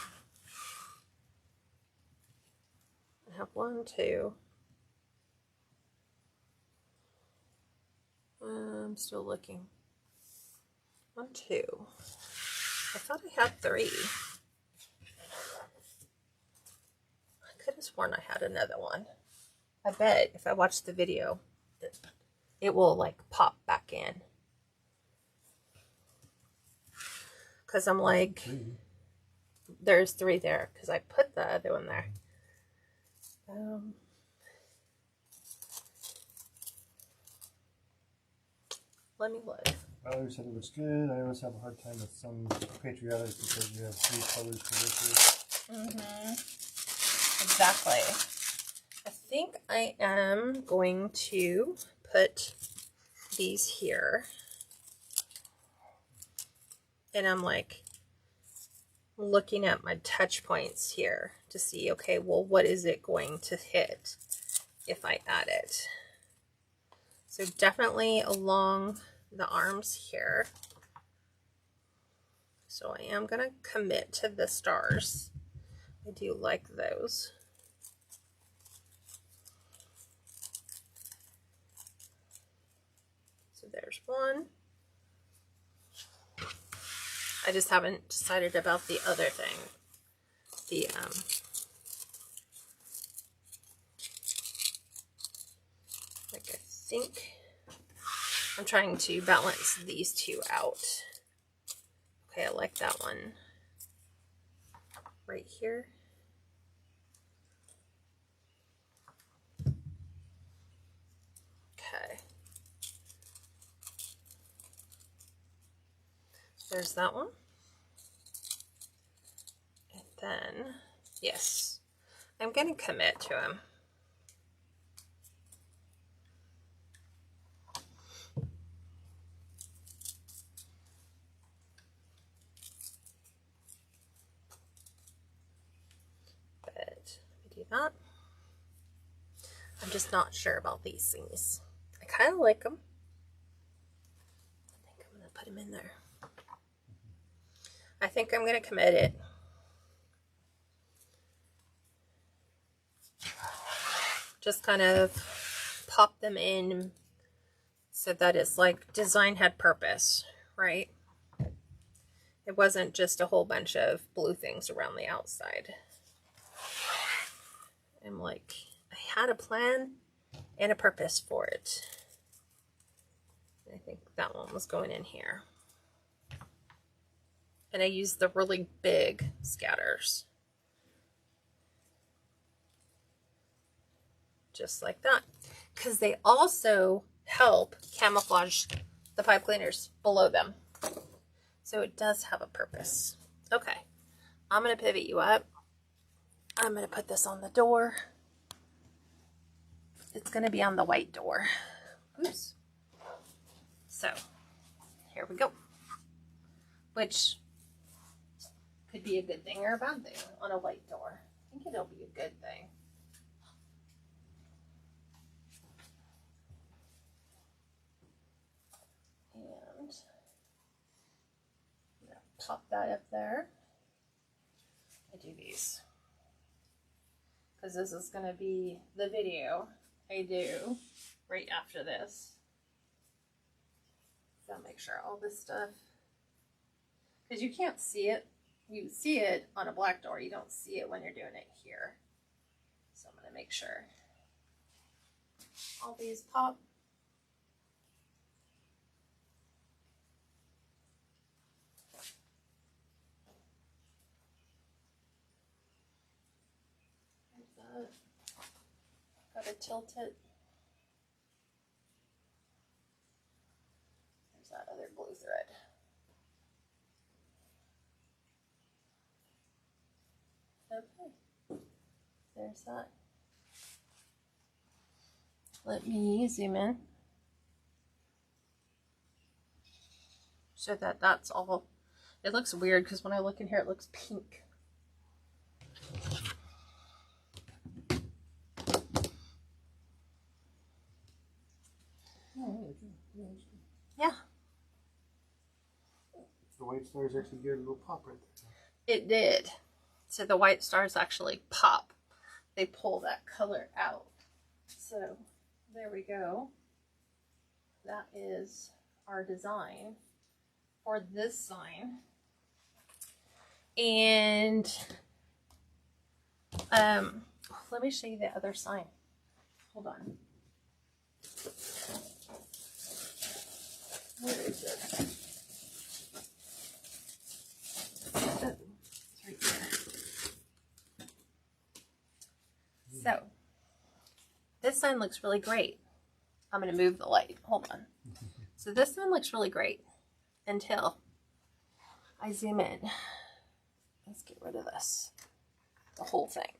I have 1, 2. I'm still looking. 1, 2. I thought I had 3. I could have sworn I had another one. I bet if I watch the video, it will like pop back in. Because I'm like, there's 3 there because I put the other one there. Let me look. Valerie said it looks good. I always have a hard time with some Patriotic because you have 3 colors to work with. Exactly. I think I am going to put these here. And I'm like looking at my touch points here to see, okay, well, what is it going to hit if I add it? So definitely along the arms here. So I am going to commit to the stars. I do like those. So there's one. I just haven't decided about the other thing. Like I think I'm trying to balance these 2 out. Okay, I like that one right here. Okay. There's that one. And then, yes, I'm going to commit to him. But let me do that. I'm just not sure about these things. I kind of like them. I think I'm going to put them in there. I think I'm going to commit it. Just kind of pop them in so that it's like design had purpose, right? It wasn't just a whole bunch of blue things around the outside. I'm like, I had a plan and a purpose for it. I think that one was going in here. And I used the really big scatters. Just like that. Because they also help camouflage the pipe cleaners below them. So it does have a purpose. Okay, I'm going to pivot you up. I'm going to put this on the door. It's going to be on the white door. Oops. So, here we go. Which could be a good thing or a bad thing on a white door. I think it'll be a good thing. And I'm going to pop that up there. I do these because this is going to be the video I do right after this. So I'll make sure all this stuff, because you can't see it. You see it on a black door. You don't see it when you're doing it here. So I'm going to make sure all these pop. There's that. Got to tilt it. There's that other blue thread. Okay. There's that. Let me zoom in so that that's all. It looks weird because when I look in here, it looks pink. Yeah. The white stars actually gave it a little pop right there. It did. So the white stars actually pop. They pull that color out. So there we go. That is our design for this sign. And let me show you the other sign. Hold on. Where is it? Oh, it's right here. So, this sign looks really great. I'm going to move the light. Hold on. So this sign looks really great until I zoom in. Let's get rid of this. The whole thing.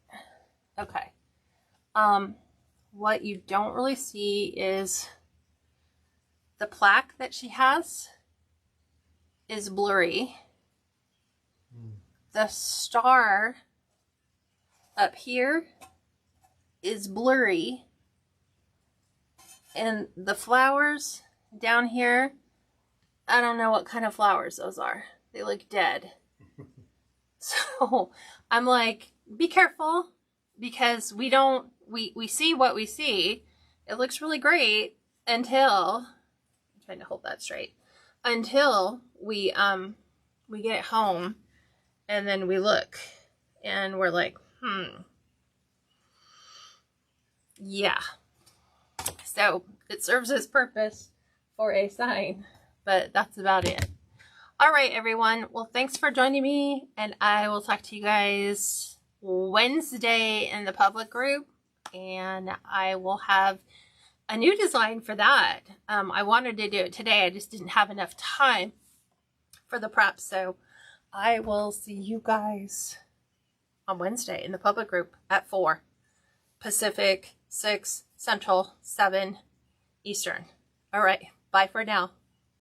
Okay. What you don't really see is the plaque that she has is blurry. The star up here is blurry. And the flowers down here, I don't know what kind of flowers those are. They look dead. So I'm like, be careful, because we see what we see. It looks really great until, I'm trying to hold that straight, until we get home and then we look and we're like, yeah. So it serves its purpose for a sign, but that's about it. All right, everyone. Well, thanks for joining me, and I will talk to you guys Wednesday in the public group, and I will have a new design for that. I wanted to do it today. I just didn't have enough time for the prep, so I will see you guys on Wednesday in the public group at 4 Pacific, 6 Central, 7 Eastern. All right. Bye for now.